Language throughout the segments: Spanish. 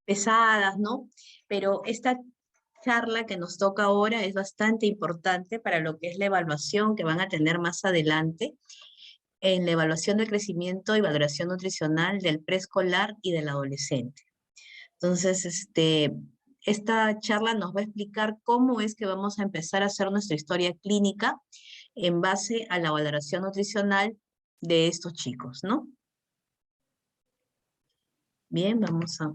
pesadas, ¿no? Pero esta charla que nos toca ahora es bastante importante para lo que es la evaluación que van a tener más adelante en la evaluación del crecimiento y valoración nutricional del preescolar y del adolescente. Entonces, esta charla nos va a explicar cómo es que vamos a empezar a hacer nuestra historia clínica en base a la valoración nutricional de estos chicos, ¿no? Bien, vamos a...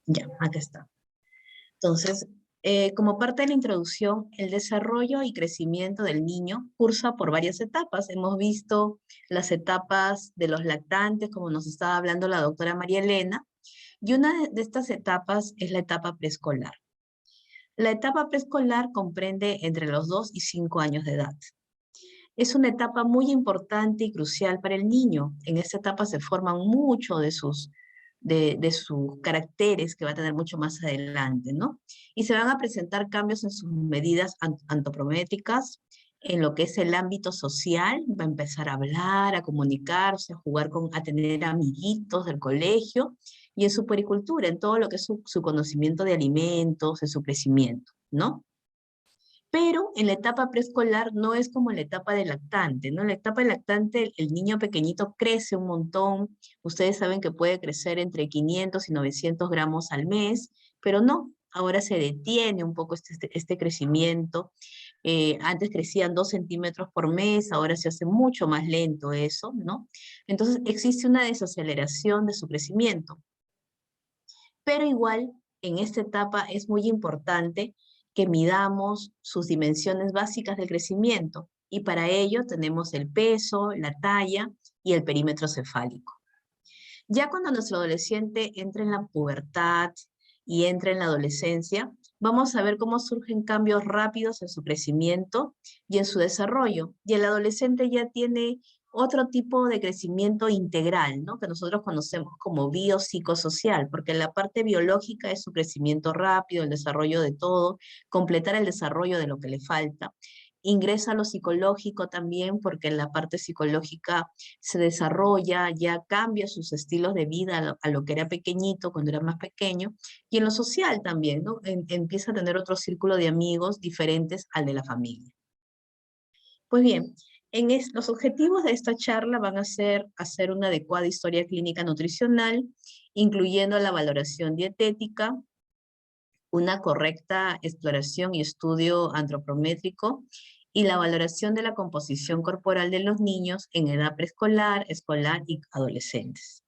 Ya, acá está. Entonces, como parte de la introducción, el desarrollo y crecimiento del niño cursa por varias etapas. Hemos visto las etapas de los lactantes, como nos estaba hablando la doctora María Elena, y una de estas etapas es la etapa preescolar. La etapa preescolar comprende entre los 2 y 5 años de edad. Es una etapa muy importante y crucial para el niño. En esta etapa se forman mucho de sus caracteres que va a tener mucho más adelante, ¿no? Y se van a presentar cambios en sus medidas antropométricas, en lo que es el ámbito social, va a empezar a hablar, a comunicarse, a jugar a tener amiguitos del colegio, y en su puericultura, en todo lo que es su conocimiento de alimentos, en su crecimiento, ¿no? Pero en la etapa preescolar no es como en la etapa de lactante, ¿no? En la etapa de lactante el niño pequeñito crece un montón, ustedes saben que puede crecer entre 500 y 900 gramos al mes, pero no, ahora se detiene un poco este crecimiento. Antes crecían 2 centímetros por mes, ahora se hace mucho más lento eso, ¿no? Entonces existe una desaceleración de su crecimiento. Pero igual, en esta etapa es muy importante que midamos sus dimensiones básicas del crecimiento, y para ello tenemos el peso, la talla y el perímetro cefálico. Ya cuando nuestro adolescente entra en la pubertad y entra en la adolescencia, vamos a ver cómo surgen cambios rápidos en su crecimiento y en su desarrollo. Y el adolescente ya tiene otro tipo de crecimiento integral, ¿no? Que nosotros conocemos como biopsicosocial, porque la parte biológica es su crecimiento rápido, el desarrollo de todo, completar el desarrollo de lo que le falta. Ingresa a lo psicológico también, porque en la parte psicológica se desarrolla, ya cambia sus estilos de vida a lo que era pequeñito, cuando era más pequeño, y en lo social también, ¿no? Empieza a tener otro círculo de amigos diferentes al de la familia. Pues bien, los objetivos de esta charla van a ser hacer una adecuada historia clínica nutricional, incluyendo la valoración dietética, una correcta exploración y estudio antropométrico, y la valoración de la composición corporal de los niños en edad preescolar, escolar y adolescentes.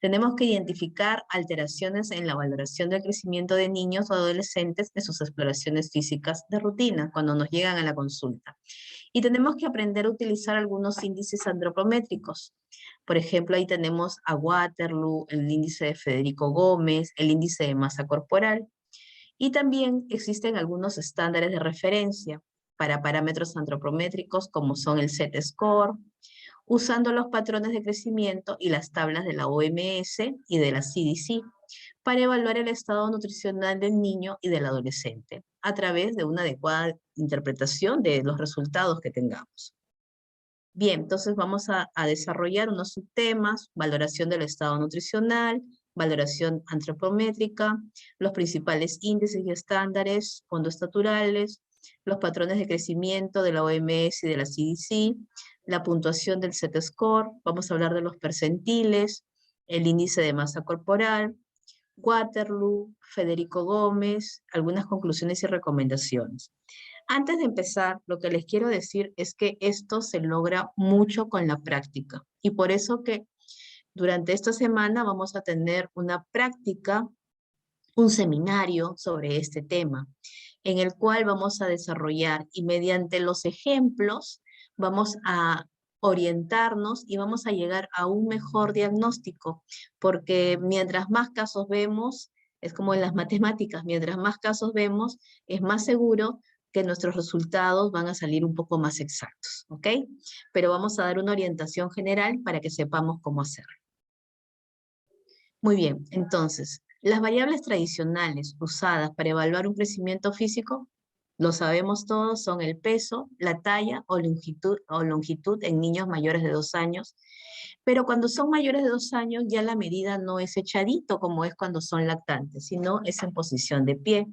Tenemos que identificar alteraciones en la valoración del crecimiento de niños o adolescentes en sus exploraciones físicas de rutina cuando nos llegan a la consulta. Y tenemos que aprender a utilizar algunos índices antropométricos. Por ejemplo, ahí tenemos a Waterloo, el índice de Federico Gómez, el índice de masa corporal. Y también existen algunos estándares de referencia para parámetros antropométricos como son el Z-score, usando los patrones de crecimiento y las tablas de la OMS y de la CDC para evaluar el estado nutricional del niño y del adolescente a través de una adecuada interpretación de los resultados que tengamos. Bien, entonces vamos a desarrollar unos subtemas: valoración del estado nutricional, valoración antropométrica, los principales índices y estándares fondoestaturales, los patrones de crecimiento de la OMS y de la CDC, la puntuación del Z-score, vamos a hablar de los percentiles, el índice de masa corporal, Waterloo, Federico Gómez, algunas conclusiones y recomendaciones. Antes de empezar, lo que les quiero decir es que esto se logra mucho con la práctica, y por eso que durante esta semana vamos a tener una práctica, un seminario sobre este tema, en el cual vamos a desarrollar, y mediante los ejemplos vamos a orientarnos y vamos a llegar a un mejor diagnóstico, porque mientras más casos vemos, es como en las matemáticas, mientras más casos vemos, es más seguro que nuestros resultados van a salir un poco más exactos, ¿ok? Pero vamos a dar una orientación general para que sepamos cómo hacerlo. Muy bien, entonces, las variables tradicionales usadas para evaluar un crecimiento físico Lo sabemos todos, son el peso, la talla o longitud en niños mayores de 2 años. Pero cuando son mayores de 2 años, ya la medida no es echadito como es cuando son lactantes, sino es en posición de pie.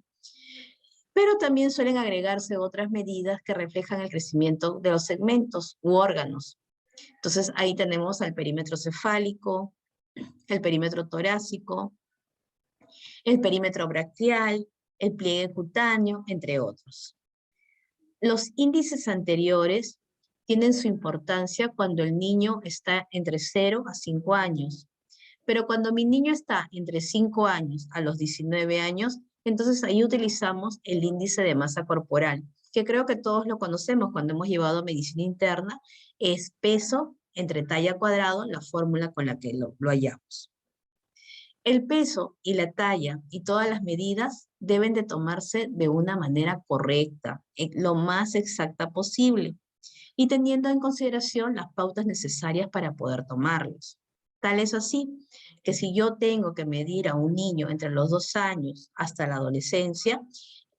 Pero también suelen agregarse otras medidas que reflejan el crecimiento de los segmentos u órganos. Entonces ahí tenemos al perímetro cefálico, el perímetro torácico, el perímetro braquial, el pliegue cutáneo, entre otros. Los índices anteriores tienen su importancia cuando el niño está entre 0 a 5 años. Pero cuando mi niño está entre 5 años a los 19 años, entonces ahí utilizamos el índice de masa corporal, que creo que todos lo conocemos cuando hemos llevado medicina interna, es peso entre talla cuadrado, la fórmula con la que lo hallamos. El peso y la talla y todas las medidas deben de tomarse de una manera correcta, lo más exacta posible, y teniendo en consideración las pautas necesarias para poder tomarlos. Tal es así que si yo tengo que medir a un niño entre los 2 años hasta la adolescencia,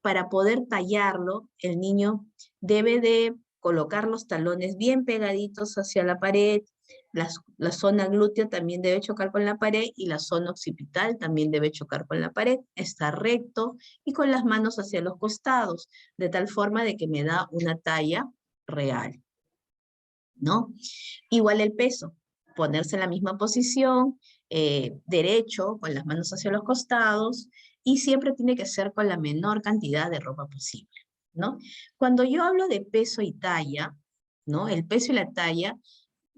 para poder tallarlo, el niño debe de colocar los talones bien pegaditos hacia la pared, la zona glútea también debe chocar con la pared y la zona occipital también debe chocar con la pared, estar recto y con las manos hacia los costados, de tal forma de que me da una talla real, ¿no? Igual el peso, ponerse en la misma posición, derecho, con las manos hacia los costados, y siempre tiene que ser con la menor cantidad de ropa posible, ¿no? Cuando yo hablo de peso y talla, ¿no? El peso y la talla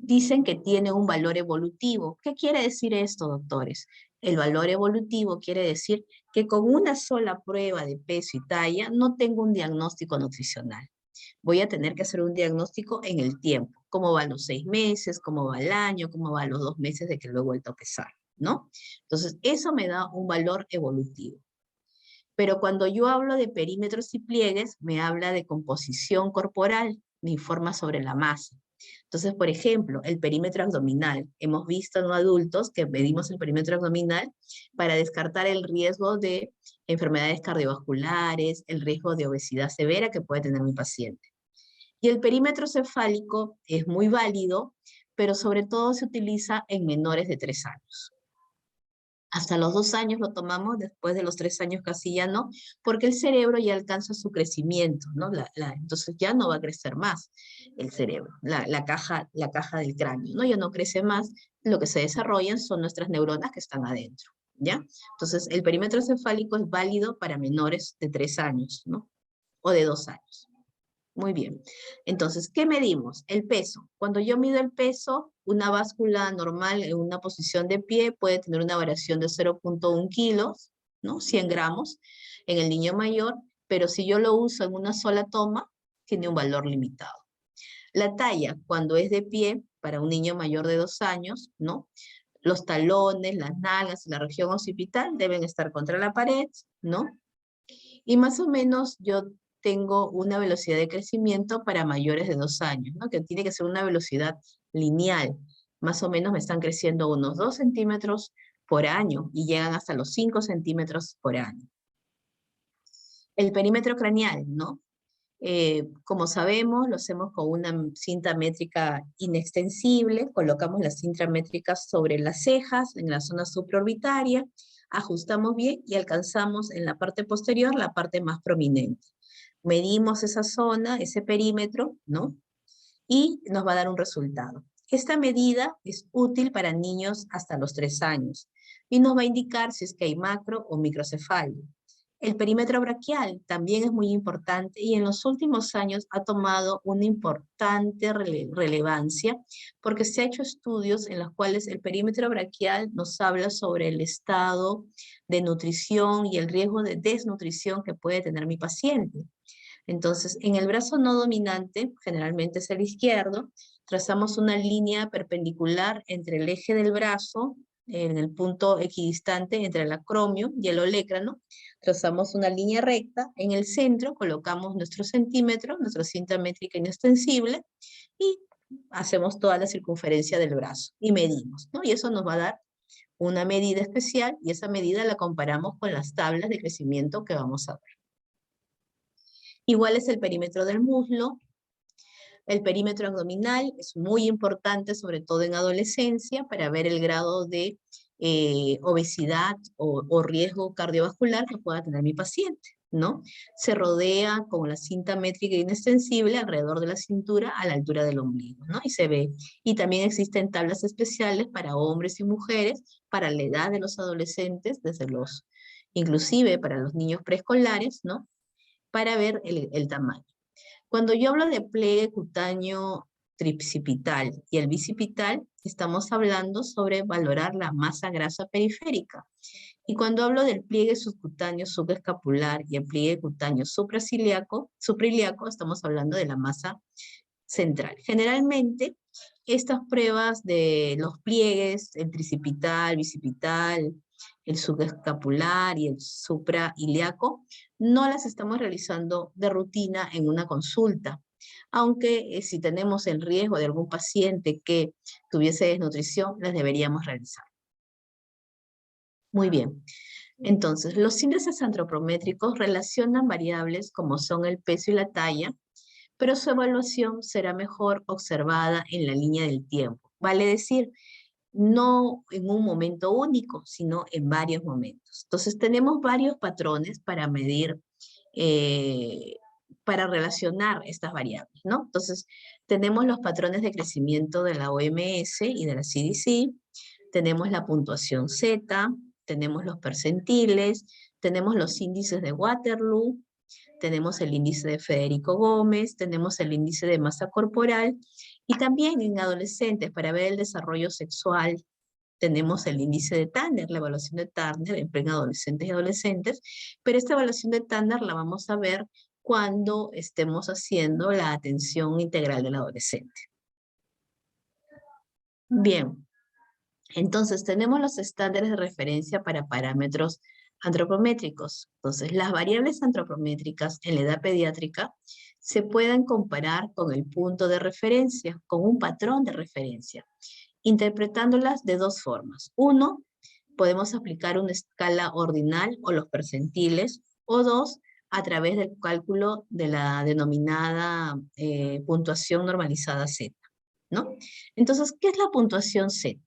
dicen que tiene un valor evolutivo. ¿Qué quiere decir esto, doctores? El valor evolutivo quiere decir que con una sola prueba de peso y talla no tengo un diagnóstico nutricional. Voy a tener que hacer un diagnóstico en el tiempo. ¿Cómo van los 6 meses? ¿Cómo va el año? ¿Cómo van los 2 meses de que lo he vuelto a pesar? ¿No? Entonces, eso me da un valor evolutivo. Pero cuando yo hablo de perímetros y pliegues, me habla de composición corporal, me informa sobre la masa. Entonces, por ejemplo, el perímetro abdominal. Hemos visto en adultos que medimos el perímetro abdominal para descartar el riesgo de enfermedades cardiovasculares, el riesgo de obesidad severa que puede tener mi paciente. Y el perímetro cefálico es muy válido, pero sobre todo se utiliza en menores de 3 años. Hasta los 2 años lo tomamos, después de los 3 años casi ya no, porque el cerebro ya alcanza su crecimiento, ¿no? Entonces ya no va a crecer más el cerebro, la caja del cráneo, ¿no? Ya no crece más, lo que se desarrollan son nuestras neuronas que están adentro, ¿ya? Entonces el perímetro cefálico es válido para menores de 3 años, ¿no? O de 2 años. Muy bien. Entonces, ¿qué medimos? El peso. Cuando yo mido el peso, una báscula normal en una posición de pie puede tener una variación de 0.1 kilos, ¿no? 100 gramos en el niño mayor, pero si yo lo uso en una sola toma, tiene un valor limitado. La talla, cuando es de pie, para un niño mayor de 2 años, ¿no? Los talones, las nalgas y la región occipital deben estar contra la pared, ¿no? Y más o menos yo tengo una velocidad de crecimiento para mayores de 2 años, ¿no? Que tiene que ser una velocidad lineal. Más o menos me están creciendo unos 2 centímetros por año y llegan hasta los 5 centímetros por año. El perímetro craneal, ¿no? Como sabemos, lo hacemos con una cinta métrica inextensible, colocamos las cinta métricas sobre las cejas, en la zona supraorbitaria, ajustamos bien y alcanzamos en la parte posterior la parte más prominente. Medimos esa zona, ese perímetro, ¿no? Y nos va a dar un resultado. Esta medida es útil para niños hasta los 3 años y nos va a indicar si es que hay macro o microcefalia. El perímetro braquial también es muy importante y en los últimos años ha tomado una importante relevancia porque se han hecho estudios en los cuales el perímetro braquial nos habla sobre el estado de nutrición y el riesgo de desnutrición que puede tener mi paciente. Entonces, en el brazo no dominante, generalmente es el izquierdo, trazamos una línea perpendicular entre el eje del brazo, en el punto equidistante entre el acromio y el olecrano, trazamos una línea recta, en el centro colocamos nuestro centímetro, nuestra cinta métrica inextensible, y hacemos toda la circunferencia del brazo, y medimos, ¿no? Y eso nos va a dar una medida especial, y esa medida la comparamos con las tablas de crecimiento que vamos a ver. Igual es el perímetro del muslo. El perímetro abdominal es muy importante, sobre todo en adolescencia, para ver el grado de obesidad o riesgo cardiovascular que pueda tener mi paciente, ¿no? Se rodea con la cinta métrica inextensible alrededor de la cintura a la altura del ombligo, ¿no? Y se ve. Y también existen tablas especiales para hombres y mujeres, para la edad de los adolescentes, inclusive para los niños preescolares, ¿no? Para ver el tamaño. Cuando yo hablo de pliegue cutáneo tricipital y el bicipital, estamos hablando sobre valorar la masa grasa periférica. Y cuando hablo del pliegue subcutáneo subescapular y el pliegue cutáneo suprailíaco, estamos hablando de la masa central. Generalmente, estas pruebas de los pliegues, el tricipital, bicipital, el subescapular y el suprailíaco, no las estamos realizando de rutina en una consulta. Aunque si tenemos el riesgo de algún paciente que tuviese desnutrición, las deberíamos realizar. Muy bien. Entonces, los índices antropométricos relacionan variables como son el peso y la talla, pero su evaluación será mejor observada en la línea del tiempo. Vale decir, no en un momento único, sino en varios momentos. Entonces, tenemos varios patrones para medir, para relacionar estas variables, ¿no? Entonces, tenemos los patrones de crecimiento de la OMS y de la CDC, tenemos la puntuación Z, tenemos los percentiles, tenemos los índices de Waterloo, tenemos el índice de Federico Gómez, tenemos el índice de masa corporal, y también en adolescentes, para ver el desarrollo sexual, tenemos el índice de Tanner, la evaluación de Tanner en adolescentes y adolescentes, pero esta evaluación de Tanner la vamos a ver cuando estemos haciendo la atención integral del adolescente. Bien, entonces tenemos los estándares de referencia para parámetros antropométricos. Entonces, las variables antropométricas en la edad pediátrica se pueden comparar con el punto de referencia, con un patrón de referencia, interpretándolas de dos formas. Uno, podemos aplicar una escala ordinal o los percentiles, o dos, a través del cálculo de la denominada puntuación normalizada Z, ¿no? Entonces, ¿qué es la puntuación Z?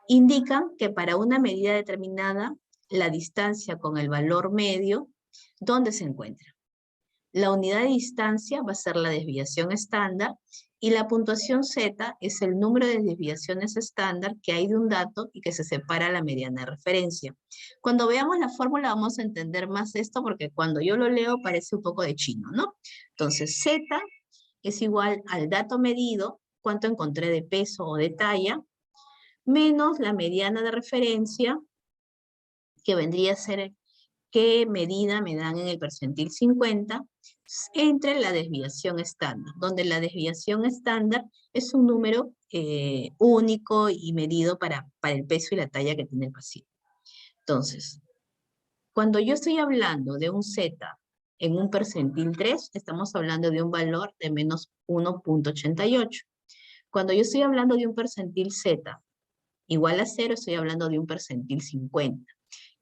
Indican que para una medida determinada, la distancia con el valor medio, ¿dónde se encuentra? La unidad de distancia va a ser la desviación estándar y la puntuación Z es el número de desviaciones estándar que hay de un dato y que se separa la mediana de referencia. Cuando veamos la fórmula vamos a entender más esto porque cuando yo lo leo parece un poco de chino, ¿no? Entonces Z es igual al dato medido, cuánto encontré de peso o de talla, menos la mediana de referencia, que vendría a ser qué medida me dan en el percentil 50, entre la desviación estándar, donde la desviación estándar es un número único y medido para el peso y la talla que tiene el paciente. Entonces, cuando yo estoy hablando de un Z en un percentil 3, estamos hablando de un valor de menos 1.88. Cuando yo estoy hablando de un percentil Z igual a 0, estoy hablando de un percentil 50.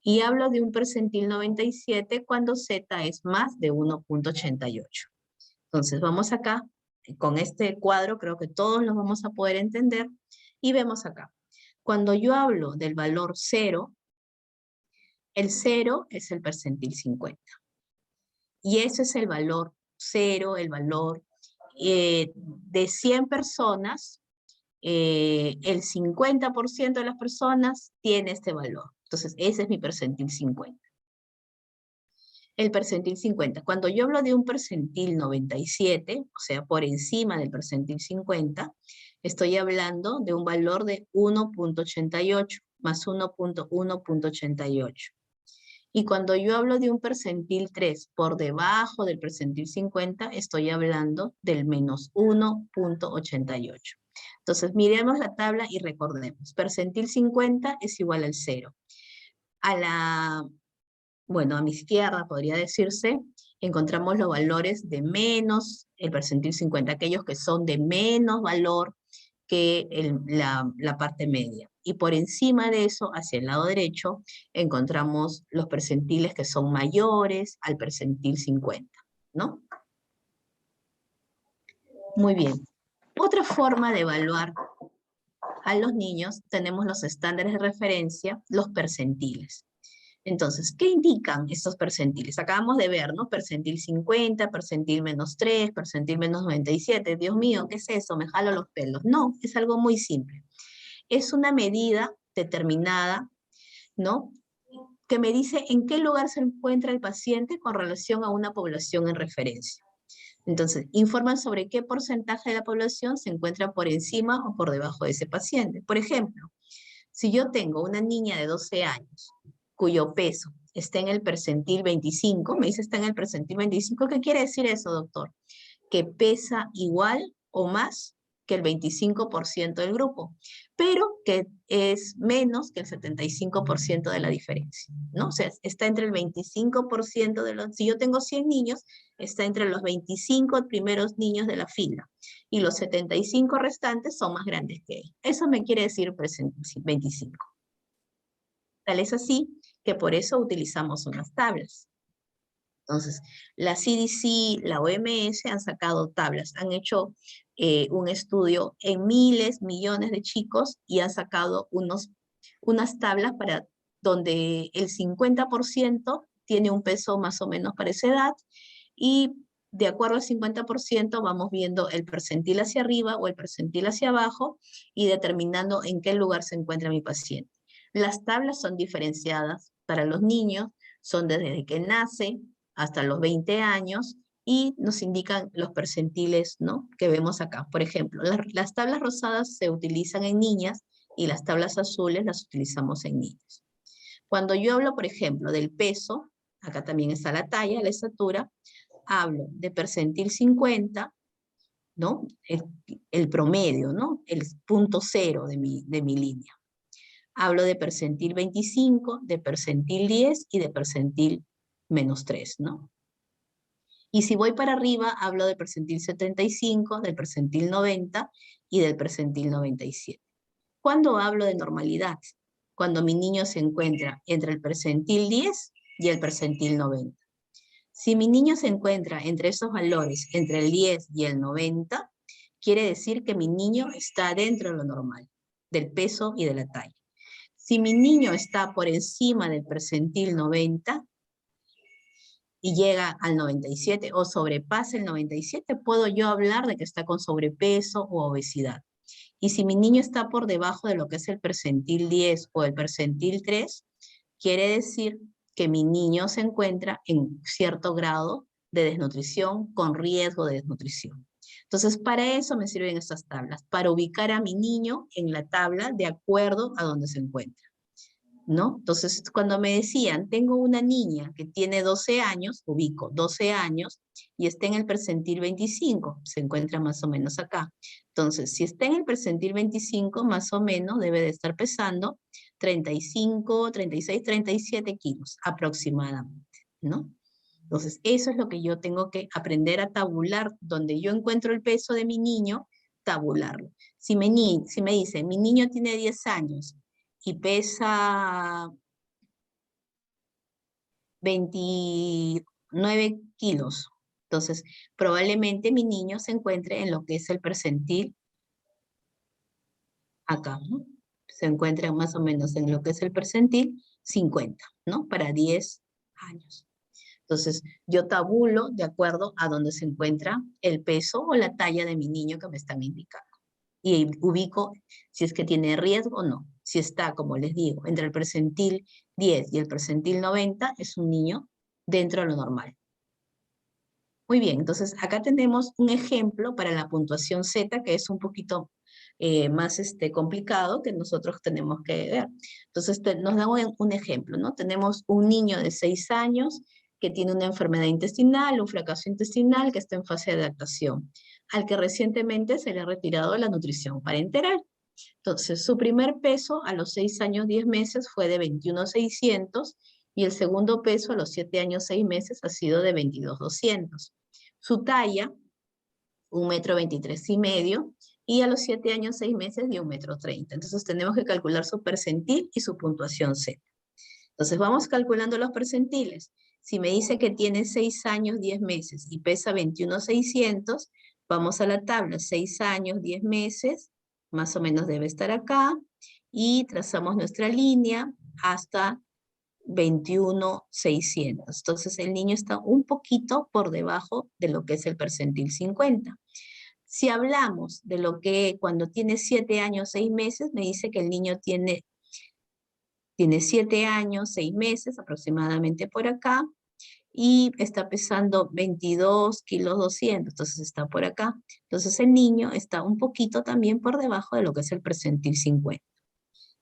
Y hablo de un percentil 97 cuando Z es más de 1.88. Entonces vamos acá, con este cuadro creo que todos lo vamos a poder entender, y vemos acá. Cuando yo hablo del valor 0, el 0 es el percentil 50. Y ese es el valor 0, el valor de 100 personas, el 50% de las personas tiene este valor. Entonces, ese es mi percentil 50. El percentil 50. Cuando yo hablo de un percentil 97, o sea, por encima del percentil 50, estoy hablando de un valor de 1.88 más 1.1.88. Y cuando yo hablo de un percentil 3 por debajo del percentil 50, estoy hablando del menos 1.88. Entonces, miremos la tabla y recordemos. Percentil 50 es igual al 0. Bueno, a mi izquierda podría decirse, encontramos los valores de menos el percentil 50, aquellos que son de menos valor que la parte media. Y por encima de eso, hacia el lado derecho, encontramos los percentiles que son mayores al percentil 50. ¿no? Muy bien. Otra forma de evaluar a los niños, tenemos los estándares de referencia, los percentiles. Entonces, ¿qué indican estos percentiles? Acabamos de ver, ¿no? Percentil 50, percentil -3, percentil -97. Dios mío, ¿qué es eso? Me jalo los pelos. No, es algo muy simple. Es una medida determinada, ¿no? Que me dice en qué lugar se encuentra el paciente con relación a una población en referencia. Entonces, informan sobre qué porcentaje de la población se encuentra por encima o por debajo de ese paciente. Por ejemplo, si yo tengo una niña de 12 años cuyo peso está en el percentil 25, me dice está en el percentil 25, ¿qué quiere decir eso, doctor? Que pesa igual o más que el 25% del grupo, pero que es menos que el 75% de la diferencia, ¿no? O sea, está entre el 25% de los, si yo tengo 100 niños, está entre los 25 primeros niños de la fila, y los 75 restantes son más grandes que él. Eso me quiere decir 25. Tal es así que por eso utilizamos unas tablas. Entonces, la CDC, la OMS han sacado tablas, han hecho un estudio en miles, millones de chicos y han sacado unas tablas para donde el 50% tiene un peso más o menos para esa edad y de acuerdo al 50% vamos viendo el percentil hacia arriba o el percentil hacia abajo y determinando en qué lugar se encuentra mi paciente. Las tablas son diferenciadas para los niños, son desde que nace hasta los 20 años y nos indican los percentiles, ¿no?, que vemos acá. Por ejemplo, las tablas rosadas se utilizan en niñas y las tablas azules las utilizamos en niños. Cuando yo hablo, por ejemplo, del peso, acá también está la talla, la estatura, hablo de percentil 50, ¿no? El promedio, ¿no? El punto cero de mi línea. Hablo de percentil 25, de percentil 10 y de percentil -3, ¿no? Y si voy para arriba, hablo del percentil 75, del percentil 90 y del percentil 97. ¿Cuándo hablo de normalidad? Cuando mi niño se encuentra entre el percentil 10 y el percentil 90. Si mi niño se encuentra entre esos valores, entre el 10 y el 90, quiere decir que mi niño está dentro de lo normal, del peso y de la talla. Si mi niño está por encima del percentil 90 y llega al 97 o sobrepasa el 97, puedo yo hablar de que está con sobrepeso o obesidad. Y si mi niño está por debajo de lo que es el percentil 10 o el percentil 3, quiere decir que mi niño se encuentra en cierto grado de desnutrición, con riesgo de desnutrición. Entonces, para eso me sirven estas tablas, para ubicar a mi niño en la tabla de acuerdo a donde se encuentra, ¿no? Entonces, cuando me decían, tengo una niña que tiene 12 años, ubico 12 años, y está en el percentil 25, se encuentra más o menos acá. Entonces, si está en el percentil 25, más o menos debe de estar pesando 35, 36, 37 kilos aproximadamente, ¿no? Entonces, eso es lo que yo tengo que aprender a tabular, donde yo encuentro el peso de mi niño, tabularlo. Si me dice, mi niño tiene 10 años y pesa 29 kilos, entonces probablemente mi niño se encuentre en lo que es el percentil acá, ¿no? Se encuentra más o menos en lo que es el percentil 50, ¿no? Para 10 años. Entonces, yo tabulo de acuerdo a donde se encuentra el peso o la talla de mi niño que me están indicando. Y ubico si es que tiene riesgo o no. Si está, como les digo, entre el percentil 10 y el percentil 90, es un niño dentro de lo normal. Muy bien, entonces acá tenemos un ejemplo para la puntuación Z, que es un poquito más complicado que nosotros tenemos que ver. Entonces nos da un ejemplo, ¿no? Tenemos un niño de 6 años que tiene una enfermedad intestinal, un fracaso intestinal, que está en fase de adaptación, al que recientemente se le ha retirado la nutrición parenteral. Entonces, su primer peso a los 6 años 10 meses fue de 21,600 y el segundo peso a los 7 años 6 meses ha sido de 22,200. Su talla, 1,23 m y a los 7 años 6 meses de 1,30 m. Entonces tenemos que calcular su percentil y su puntuación Z. Entonces vamos calculando los percentiles. Si me dice que tiene 6 años, 10 meses y pesa 21,600, vamos a la tabla, 6 años, 10 meses, más o menos debe estar acá, y trazamos nuestra línea hasta 21,600. Entonces el niño está un poquito por debajo de lo que es el percentil 50. Si hablamos de lo que cuando tiene 7 años, 6 meses, me dice que el niño tiene 7 años, 6 meses aproximadamente por acá, y está pesando 22 kilos 200, entonces está por acá. Entonces el niño está un poquito también por debajo de lo que es el percentil 50.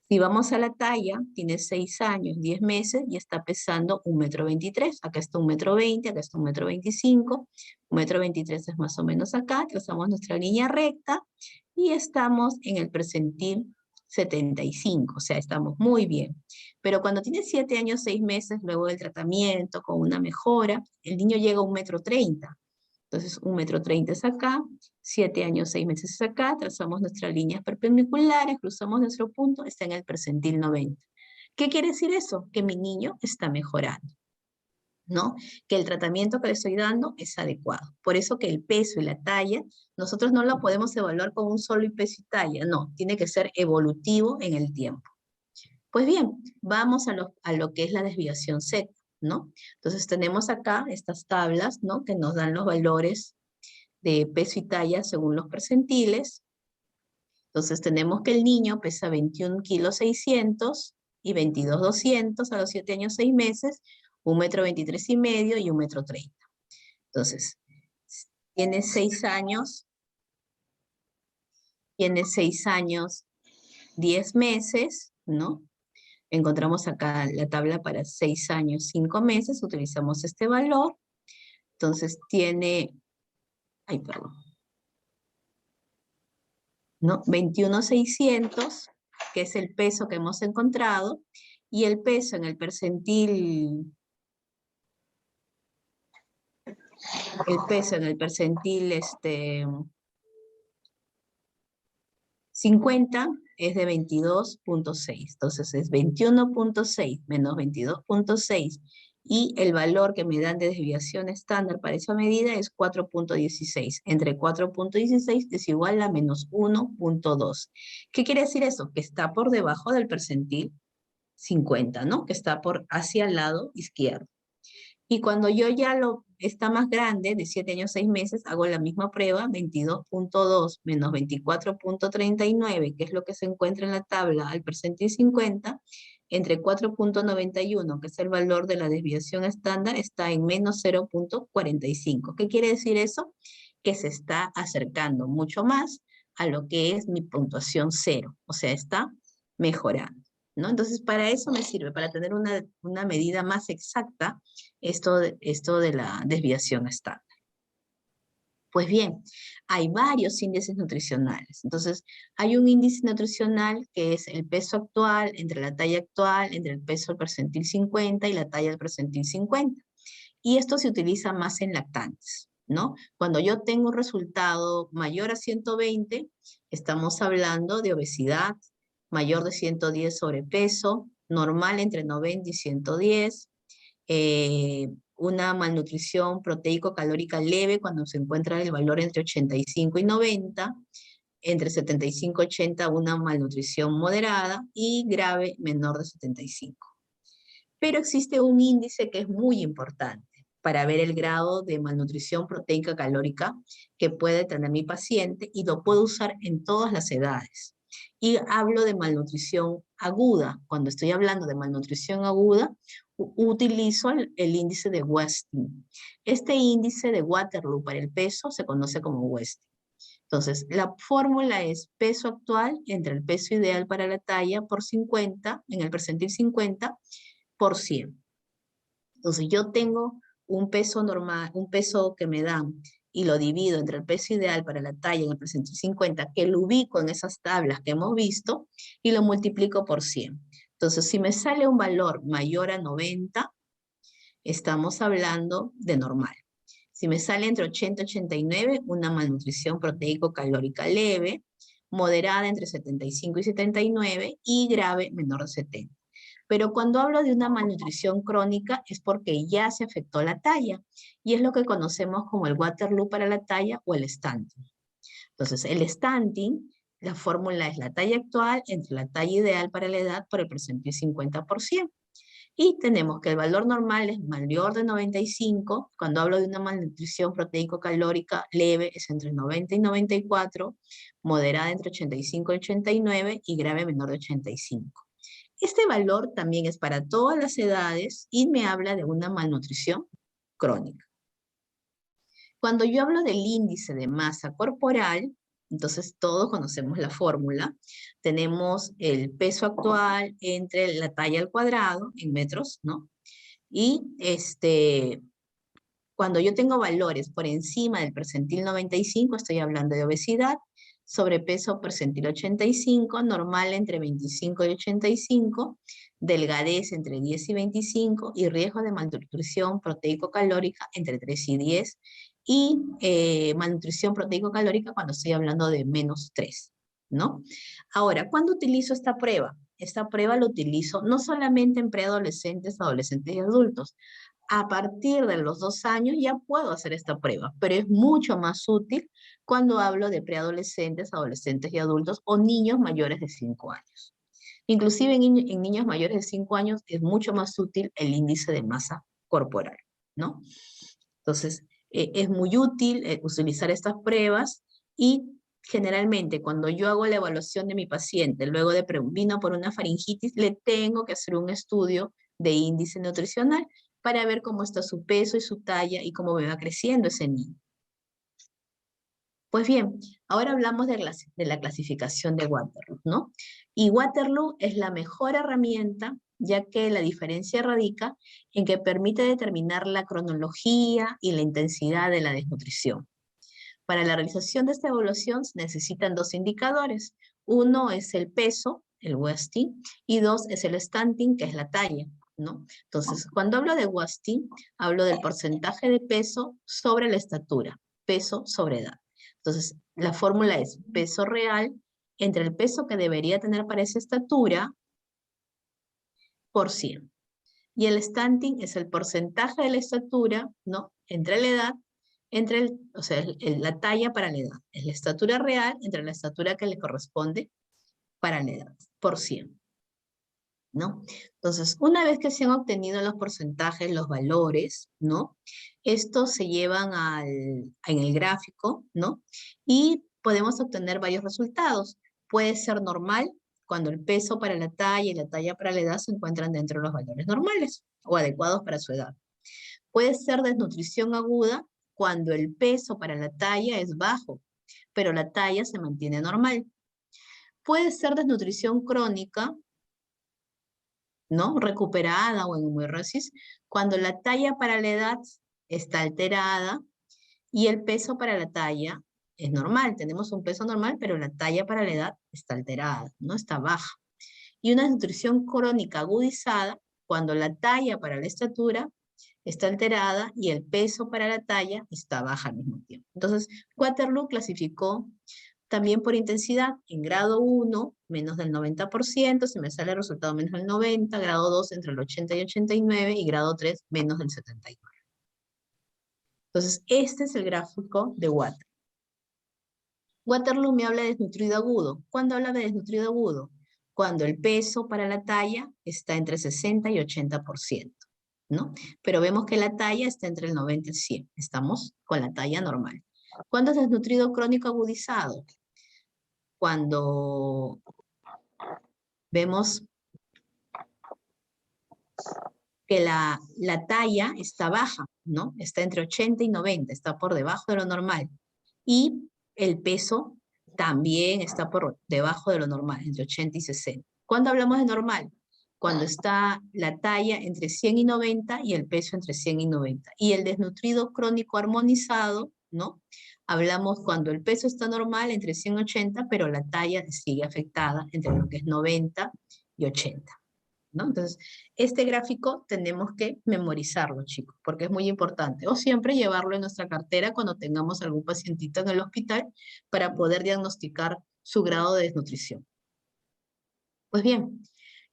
Si vamos a la talla, tiene 6 años, 10 meses y está pesando 1,23 m. Acá está 1,20 m, acá está 1,25 m. 1,23 m es más o menos acá. Trazamos nuestra línea recta y estamos en el percentil 75, o sea, estamos muy bien. Pero cuando tiene 7 años, 6 meses, luego del tratamiento, con una mejora, el niño llega a 1,30 m. Entonces, 1,30 m es acá, 7 años, 6 meses es acá, trazamos nuestras líneas perpendiculares, cruzamos nuestro punto, está en el percentil 90. ¿Qué quiere decir eso? Que mi niño está mejorando, ¿no? Que el tratamiento que le estoy dando es adecuado. Por eso que el peso y la talla, nosotros no lo podemos evaluar con un solo peso y talla, no, tiene que ser evolutivo en el tiempo. Pues bien, vamos a lo que es la desviación Z, ¿no? Entonces tenemos acá estas tablas, ¿no? Que nos dan los valores de peso y talla según los percentiles. Entonces tenemos que el niño pesa 21 kilos 600 y 22,200 a los 7 años 6 meses, 1,23 m y 1,30 m. Entonces, tiene 6 años, 10 meses, ¿no? Encontramos acá la tabla para 6 años, 5 meses, utilizamos este valor. Entonces tiene, ¿no? 21,600, que es el peso que hemos encontrado, y el peso en el percentil, 50 es de 22,6. Entonces es 21,6 menos 22,6 y el valor que me dan de desviación estándar para esa medida es 4,16. Entre 4,16 es igual a menos 1,2. ¿Qué quiere decir eso? Que está por debajo del percentil 50, ¿no? Que está hacia el lado izquierdo. Y cuando yo ya está más grande, de 7 años 6 meses, hago la misma prueba, 22,2 menos 24,39, que es lo que se encuentra en la tabla al percentil 50, entre 4,91, que es el valor de la desviación estándar, está en menos 0,45. ¿Qué quiere decir eso? Que se está acercando mucho más a lo que es mi puntuación 0, o sea, está mejorando, ¿no? Entonces, para eso me sirve, para tener una medida más exacta, esto de la desviación estándar. Pues bien, hay varios índices nutricionales. Entonces, hay un índice nutricional que es el peso actual entre la talla actual, entre el peso del percentil 50 y la talla del percentil 50. Y esto se utiliza más en lactantes, ¿no? Cuando yo tengo un resultado mayor a 120, estamos hablando de obesidad, mayor de 110 sobrepeso, normal entre 90 y 110, una malnutrición proteico-calórica leve cuando se encuentra el valor entre 85 y 90, entre 75 y 80 una malnutrición moderada y grave menor de 75. Pero existe un índice que es muy importante para ver el grado de malnutrición proteica calórica que puede tener mi paciente y lo puedo usar en todas las edades. Y hablo de malnutrición aguda. Cuando estoy hablando de malnutrición aguda, utilizo el índice de Westing. Este índice de Waterloo para el peso se conoce como Westing. Entonces, la fórmula es peso actual entre el peso ideal para la talla por 50, en el percentil 50, por 100. Entonces, yo tengo un peso normal, un peso que me dan y lo divido entre el peso ideal para la talla en el percentil 50, que lo ubico en esas tablas que hemos visto, y lo multiplico por 100. Entonces, si me sale un valor mayor a 90, estamos hablando de normal. Si me sale entre 80 y 89, una malnutrición proteico-calórica leve, moderada entre 75 y 79 y grave menor de 70. Pero cuando hablo de una malnutrición crónica es porque ya se afectó la talla, y es lo que conocemos como el Waterloo para la talla o el stunting. Entonces, el stunting, la fórmula es la talla actual entre la talla ideal para la edad por el percentil 50%. Y tenemos que el valor normal es mayor de 95. Cuando hablo de una malnutrición proteico-calórica leve es entre 90 y 94, moderada entre 85 y 89 y grave menor de 85. Este valor también es para todas las edades y me habla de una malnutrición crónica. Cuando yo hablo del índice de masa corporal, entonces todos conocemos la fórmula. Tenemos el peso actual entre la talla al cuadrado en metros, ¿no? Y cuando yo tengo valores por encima del percentil 95, estoy hablando de obesidad, sobrepeso percentil 85, normal entre 25 y 85, delgadez entre 10 y 25 y riesgo de malnutrición proteico-calórica entre 3 y 10 y malnutrición proteico-calórica cuando estoy hablando de menos 3, ¿no? Ahora, ¿cuándo utilizo esta prueba? Esta prueba la utilizo no solamente en preadolescentes, adolescentes y adultos. A partir de los 2 años ya puedo hacer esta prueba, pero es mucho más útil cuando hablo de preadolescentes, adolescentes y adultos o niños mayores de 5 años. Inclusive en niños mayores de 5 años es mucho más útil el índice de masa corporal, ¿no? Entonces, es muy útil utilizar estas pruebas y generalmente cuando yo hago la evaluación de mi paciente, luego de vino por una faringitis, le tengo que hacer un estudio de índice nutricional para ver cómo está su peso y su talla y cómo va creciendo ese niño. Pues bien, ahora hablamos de la clasificación de Waterloo, ¿no? Y Waterloo es la mejor herramienta, ya que la diferencia radica en que permite determinar la cronología y la intensidad de la desnutrición. Para la realización de esta evaluación se necesitan 2 indicadores. Uno es el peso, el WASTI, y 2 es el stunting, que es la talla, ¿no? Entonces, cuando hablo de WASTI, hablo del porcentaje de peso sobre la estatura, peso sobre edad. Entonces, la fórmula es peso real entre el peso que debería tener para esa estatura por 100. Y el stunting es el porcentaje de la estatura, ¿no? Entre la edad, o sea, la talla para la edad. Es la estatura real entre la estatura que le corresponde para la edad, por 100, ¿no? Entonces, una vez que se han obtenido los porcentajes, los valores, ¿no? Estos se llevan en el gráfico, ¿no? Y podemos obtener varios resultados. Puede ser normal cuando el peso para la talla y la talla para la edad se encuentran dentro de los valores normales o adecuados para su edad. Puede ser desnutrición aguda cuando el peso para la talla es bajo, pero la talla se mantiene normal. Puede ser desnutrición crónica, ¿no? Recuperada o en hemorrosis, cuando la talla para la edad está alterada y el peso para la talla es normal. Tenemos un peso normal, pero la talla para la edad está alterada, ¿no? Está baja. Y una desnutrición crónica agudizada, cuando la talla para la estatura está alterada y el peso para la talla está baja al mismo tiempo. Entonces, Waterloo clasificó también por intensidad. En grado 1, menos del 90%, se me sale el resultado menos del 90, grado 2 entre el 80 y 89 y grado 3 menos del 79. Entonces, este es el gráfico de Waterloo. Waterloo me habla de desnutrido agudo. ¿Cuándo habla de desnutrido agudo? Cuando el peso para la talla está entre 60 y 80%, ¿no? Pero vemos que la talla está entre el 90 y el 100. Estamos con la talla normal. ¿Cuándo es desnutrido crónico agudizado? Cuando vemos que la talla está baja, ¿no? Está entre 80 y 90, está por debajo de lo normal. Y el peso también está por debajo de lo normal, entre 80 y 60. ¿Cuándo hablamos de normal? Cuando está la talla entre 100 y 90 y el peso entre 100 y 90. Y el desnutrido crónico armonizado, ¿no? Hablamos cuando el peso está normal entre 100 y 80, pero la talla sigue afectada entre lo que es 90 y 80. ¿No? Entonces, este gráfico tenemos que memorizarlo, chicos, porque es muy importante. O siempre llevarlo en nuestra cartera cuando tengamos algún pacientito en el hospital para poder diagnosticar su grado de desnutrición. Pues bien,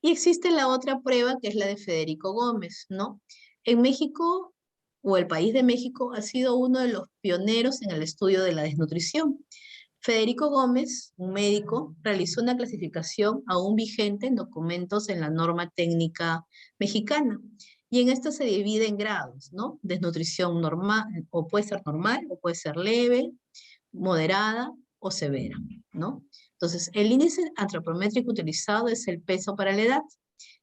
Y existe la otra prueba que es la de Federico Gómez, ¿no? En México, o el país de México, ha sido uno de los pioneros en el estudio de la desnutrición. Federico Gómez, un médico, realizó una clasificación aún vigente en documentos en la norma técnica mexicana. Y en esta se divide en grados, ¿no? Desnutrición normal, o puede ser normal, o puede ser leve, moderada o severa, ¿no? Entonces, el índice antropométrico utilizado es el peso para la edad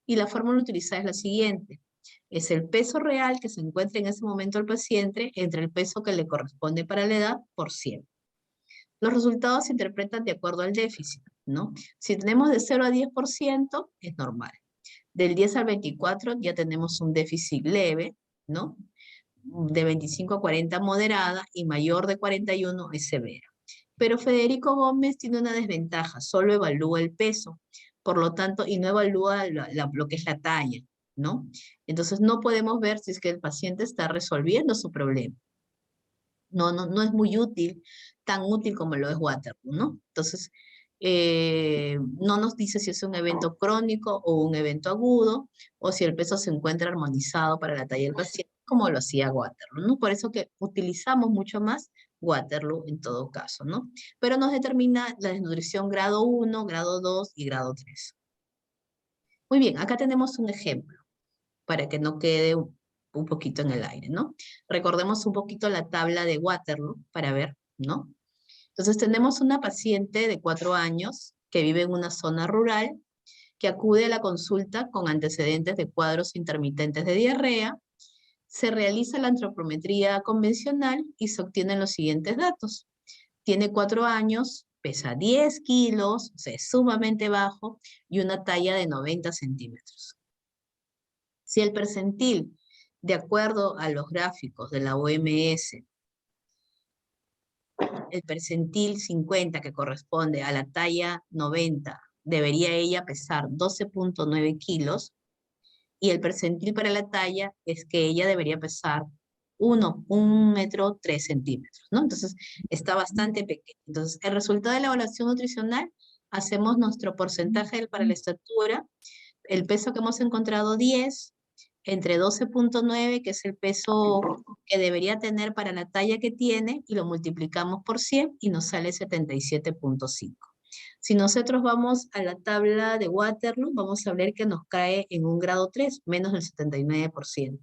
y la fórmula utilizada es la siguiente. Es el peso real que se encuentra en ese momento el paciente entre el peso que le corresponde para la edad por 100. Los resultados se interpretan de acuerdo al déficit, ¿no? Si tenemos de 0 a 10% es normal. Del 10 al 24 ya tenemos un déficit leve, ¿no? De 25 a 40 moderada y mayor de 41 es severa. Pero Federico Gómez tiene una desventaja, solo evalúa el peso, por lo tanto, y no evalúa lo que es la talla, ¿no? Entonces no podemos ver si es que el paciente está resolviendo su problema. No es muy útil, tan útil como lo es Waterloo, ¿no? Entonces, no nos dice si es un evento crónico o un evento agudo, o si el peso se encuentra armonizado para la talla del paciente, como lo hacía Waterloo, ¿no? Por eso que utilizamos mucho más Waterloo en todo caso, ¿no? Pero nos determina la desnutrición grado 1, grado 2 y grado 3. Muy bien, acá tenemos un ejemplo para que no quede un poquito en el aire, ¿no? Recordemos un poquito la tabla de Waterloo para ver, ¿no? Entonces tenemos una paciente de 4 años que vive en una zona rural, que acude a la consulta con antecedentes de cuadros intermitentes de diarrea, se realiza la antropometría convencional y se obtienen los siguientes datos. Tiene 4 años, pesa 10 kilos, o sea, es sumamente bajo, y una talla de 90 centímetros. Si el percentil, de acuerdo a los gráficos de la OMS, el percentil 50 que corresponde a la talla 90, debería ella pesar 12.9 kilos, y el percentil para la talla es que ella debería pesar 1 metro 3 centímetros, ¿no? Entonces, está bastante pequeño. Entonces, el resultado de la evaluación nutricional, hacemos nuestro porcentaje para la estatura, el peso que hemos encontrado 10, entre 12.9, que es el peso que debería tener para la talla que tiene, y lo multiplicamos por 100 y nos sale 77.5. Si nosotros vamos a la tabla de Waterloo, vamos a ver que nos cae en un grado 3, menos del 79%.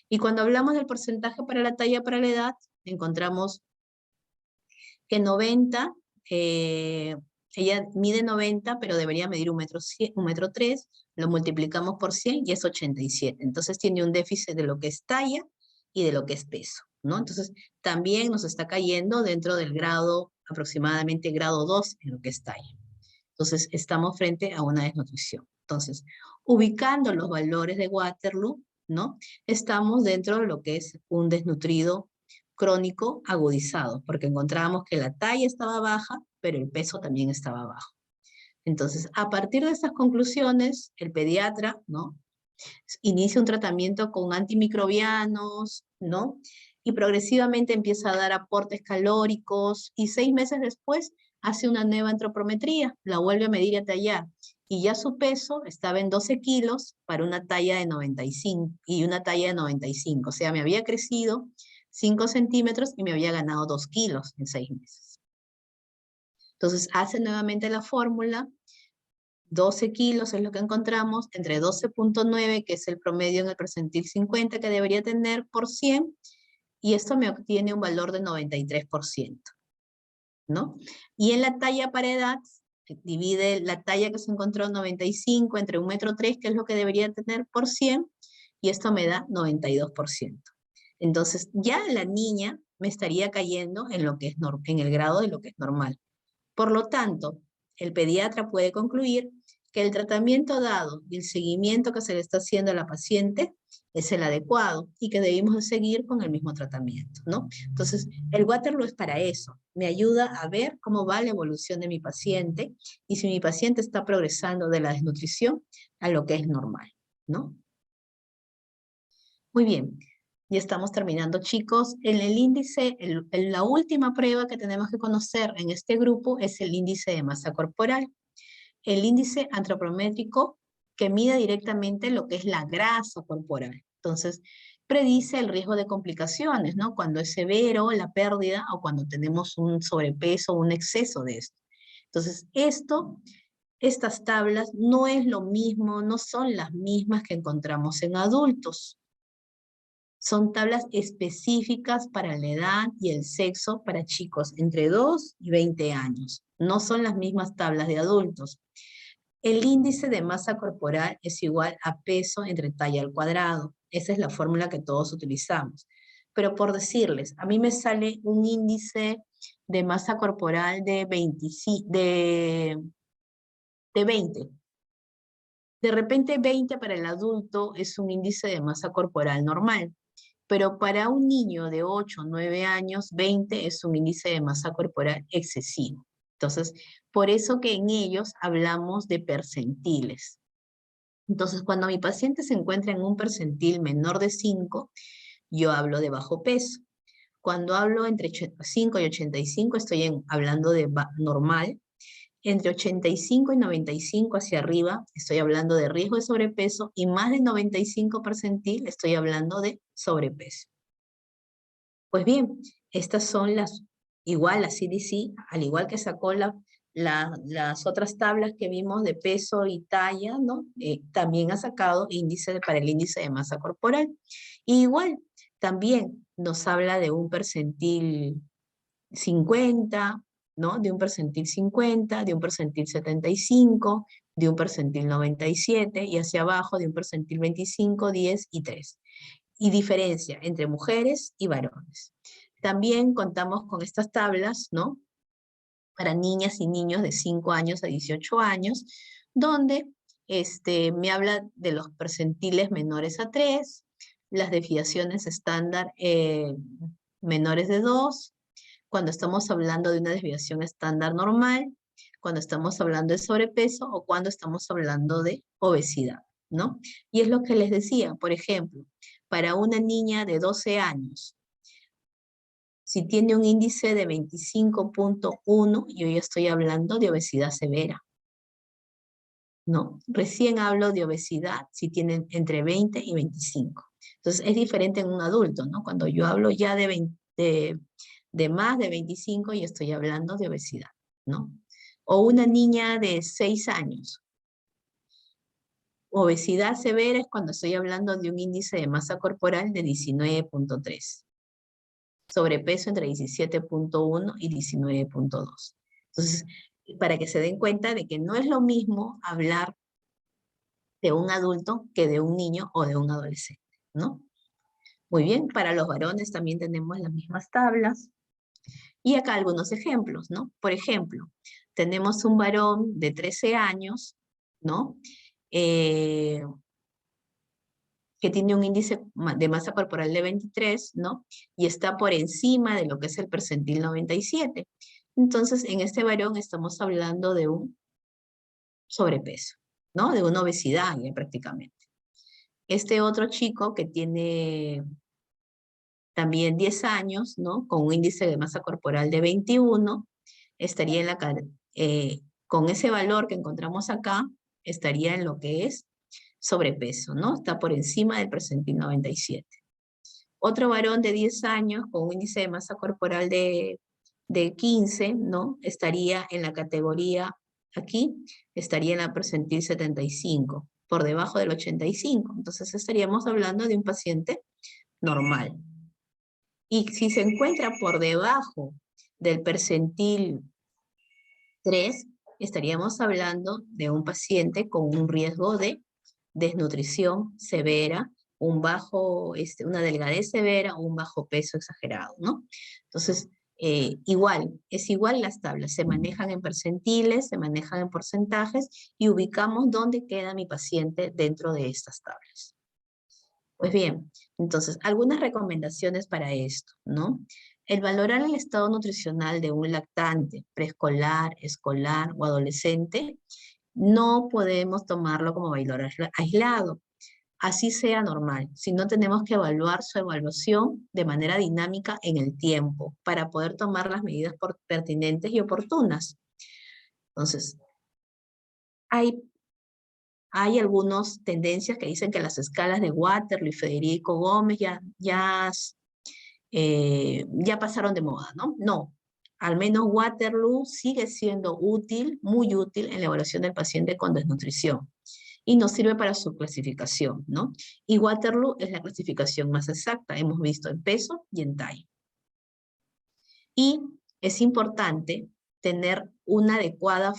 Y cuando hablamos del porcentaje para la talla para la edad, encontramos que 90, ella mide 90, pero debería medir 1 metro 3, lo multiplicamos por 100 y es 87. Entonces tiene un déficit de lo que es talla y de lo que es peso, ¿no? Entonces también nos está cayendo dentro del grado, aproximadamente grado 2 en lo que es talla. Entonces estamos frente a una desnutrición. Entonces, ubicando los valores de Waterloo, ¿no? Estamos dentro de lo que es un desnutrido crónico agudizado, porque encontrábamos que la talla estaba baja, pero el peso también estaba bajo. Entonces, a partir de estas conclusiones, el pediatra, ¿no? Inicia un tratamiento con antimicrobianos, ¿no? Y progresivamente empieza a dar aportes calóricos, y 6 meses después hace una nueva antropometría, la vuelve a medir y a tallar, y ya su peso estaba en 12 kilos para una talla de 95, y una talla de 95, o sea, me había crecido 5 centímetros y me había ganado 2 kilos en 6 meses. Entonces hace nuevamente la fórmula, 12 kilos es lo que encontramos, entre 12.9, que es el promedio en el percentil 50 que debería tener por 100, y esto me obtiene un valor de 93%, ¿no? Y en la talla para edad, divide la talla que se encontró 95 entre 1 metro 3, que es lo que debería tener por 100, y esto me da 92%. Entonces ya la niña me estaría cayendo en, lo que es en el grado de lo que es normal. Por lo tanto, el pediatra puede concluir que el tratamiento dado y el seguimiento que se le está haciendo a la paciente es el adecuado y que debemos seguir con el mismo tratamiento, ¿no? Entonces, el Waterloo es para eso. Me ayuda a ver cómo va la evolución de mi paciente y si mi paciente está progresando de la desnutrición a lo que es normal, ¿no? Muy bien. Ya estamos terminando, chicos. En el índice, la última prueba que tenemos que conocer en este grupo es el índice de masa corporal. El índice antropométrico que mide directamente lo que es la grasa corporal. Entonces, predice el riesgo de complicaciones, ¿no? Cuando es severo la pérdida o cuando tenemos un sobrepeso o un exceso de esto. Entonces, estas tablas no es lo mismo, no son las mismas que encontramos en adultos. Son tablas específicas para la edad y el sexo para chicos entre 2 y 20 años. No son las mismas tablas de adultos. El índice de masa corporal es igual a peso entre talla al cuadrado. Esa es la fórmula que todos utilizamos. Pero por decirles, a mí me sale un índice de masa corporal de 20. De repente 20 para el adulto es un índice de masa corporal normal, pero para un niño de 8 o 9 años, 20 es un índice de masa corporal excesivo. Entonces, por eso que en ellos hablamos de percentiles. Entonces, cuando mi paciente se encuentra en un percentil menor de 5, yo hablo de bajo peso. Cuando hablo entre 5 y 85, estoy hablando de normal. Entre 85 y 95 hacia arriba, estoy hablando de riesgo de sobrepeso, y más de 95 percentil, estoy hablando de sobrepeso. Pues bien, estas son igual la CDC, al igual que sacó las otras tablas que vimos de peso y talla, ¿no? También ha sacado para el índice de masa corporal. Y igual, también nos habla de un percentil 50, ¿no? De un percentil 50, de un percentil 75, de un percentil 97, y hacia abajo de un percentil 25, 10 y 3. Y diferencia entre mujeres y varones. También contamos con estas tablas, ¿no? Para niñas y niños de 5 años a 18 años, donde me habla de los percentiles menores a 3, las desviaciones estándar menores de 2, cuando estamos hablando de una desviación estándar normal, cuando estamos hablando de sobrepeso o cuando estamos hablando de obesidad, ¿no? Y es lo que les decía, por ejemplo, para una niña de 12 años, si tiene un índice de 25.1, yo ya estoy hablando de obesidad severa, ¿no? Recién hablo de obesidad si tienen entre 20 y 25. Entonces es diferente en un adulto, ¿no? Cuando yo hablo ya de más de 25, yo estoy hablando de obesidad, ¿no? O una niña de 6 años. Obesidad severa es cuando estoy hablando de un índice de masa corporal de 19.3. Sobrepeso entre 17.1 y 19.2. Entonces, para que se den cuenta de que no es lo mismo hablar de un adulto que de un niño o de un adolescente, ¿no? Muy bien, para los varones también tenemos las mismas tablas. Y acá algunos ejemplos, ¿no? Por ejemplo, tenemos un varón de 13 años, ¿no? Que tiene un índice de masa corporal de 23, ¿no? Y está por encima de lo que es el percentil 97. Entonces, en este varón estamos hablando de un sobrepeso, ¿no? De una obesidad ya prácticamente. Este otro chico que tiene también 10 años, ¿no? Con un índice de masa corporal de 21, estaría con ese valor que encontramos acá, estaría en lo que es sobrepeso, ¿no? Está por encima del percentil 97. Otro varón de 10 años con un índice de masa corporal de 15, ¿no? Estaría en la categoría, aquí, estaría en la percentil 75, por debajo del 85. Entonces estaríamos hablando de un paciente normal. Y si se encuentra por debajo del percentil 3, estaríamos hablando de un paciente con un riesgo de desnutrición severa, una delgadez severa o un bajo peso exagerado, ¿no? Entonces, es igual las tablas, se manejan en percentiles, se manejan en porcentajes y ubicamos dónde queda mi paciente dentro de estas tablas. Pues bien, entonces, algunas recomendaciones para esto, ¿no? El valorar el estado nutricional de un lactante, preescolar, escolar o adolescente, no podemos tomarlo como valor aislado, así sea normal, sino tenemos que evaluar su evaluación de manera dinámica en el tiempo para poder tomar las medidas pertinentes y oportunas. Entonces, hay hay algunas tendencias que dicen que las escalas de Waterloo y Federico Gómez ya pasaron de moda, ¿no? No, al menos Waterloo sigue siendo útil, muy útil en la evaluación del paciente con desnutrición y nos sirve para su clasificación, ¿no? Y Waterloo es la clasificación más exacta, hemos visto en peso y en talla. Y es importante tener una adecuada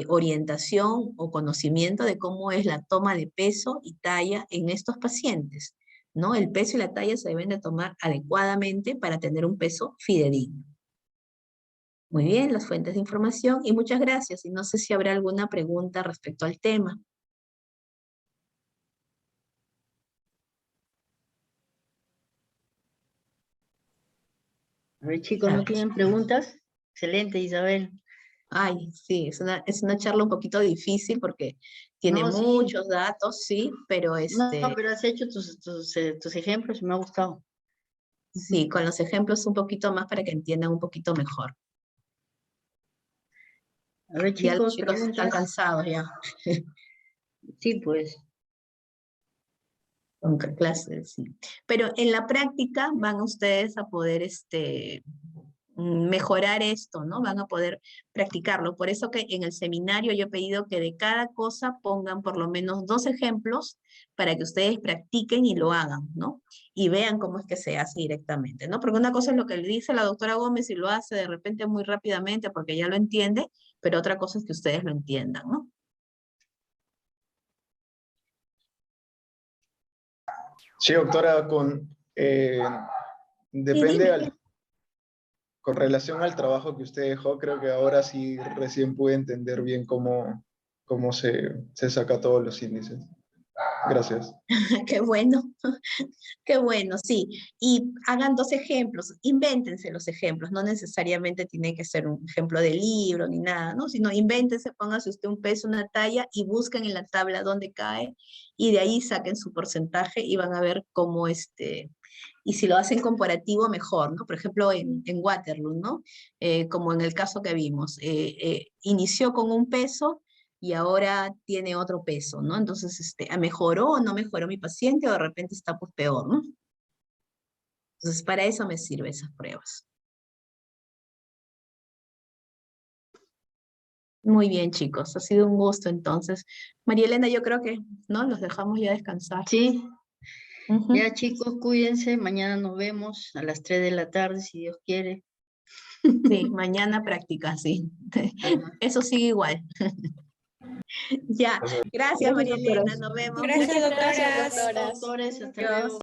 orientación o conocimiento de cómo es la toma de peso y talla en estos pacientes, ¿no? El peso y la talla se deben de tomar adecuadamente para tener un peso fidedigno. Muy bien, las fuentes de información y muchas gracias. Y no sé si habrá alguna pregunta respecto al tema. A ver, chicos, ¿no tienen preguntas? Excelente, Isabel. Ay, sí, es una charla un poquito difícil porque tiene No, sí. muchos datos, sí, pero No, pero has hecho tus ejemplos y me ha gustado. sí, con los ejemplos un poquito más para que entiendan un poquito mejor. A ver, Ya los chicos, chicos están preguntas. cansados ya Sí, pues. con clases, sí. Pero en la práctica van ustedes a poder mejorar esto, ¿no? Van a poder practicarlo. Por eso que en el seminario yo he pedido que de cada cosa pongan por lo menos 2 ejemplos para que ustedes practiquen y lo hagan, ¿no? Y vean cómo es que se hace directamente, ¿no? Porque una cosa es lo que le dice la doctora Gómez y lo hace de repente muy rápidamente porque ya lo entiende, pero otra cosa es que ustedes lo entiendan, ¿no? Sí, doctora, Sí, depende dime. con relación al trabajo que usted dejó, creo que ahora sí recién pude entender bien cómo se saca todos los índices. Gracias. Qué bueno, qué bueno, sí. Y hagan 2 ejemplos, invéntense los ejemplos, no necesariamente tiene que ser un ejemplo de libro ni nada, ¿no? Sino invéntense, póngase usted un peso, una talla y busquen en la tabla dónde cae y de ahí saquen su porcentaje y van a ver cómo y si lo hacen comparativo, mejor, ¿no? Por ejemplo, en Waterloo, ¿no? Como en el caso que vimos, inició con un peso y ahora tiene otro peso, ¿no? Entonces, ¿mejoró o no mejoró mi paciente o de repente está pues peor, ¿no? Entonces, para eso me sirven esas pruebas. Muy bien, chicos, ha sido un gusto entonces. María Elena, yo creo que, ¿no? Los dejamos ya descansar. Sí, Ujú. ya chicos, cuídense. Mañana nos vemos a las 3 de la tarde, si Dios quiere. Sí, mañana práctica, sí. Ajá. Eso sigue igual. Ya, gracias Gracias, María doctora. Elena, nos vemos. Gracias, Muchas gracias, doctoras. doctoras. Doctores, hasta Adiós. luego.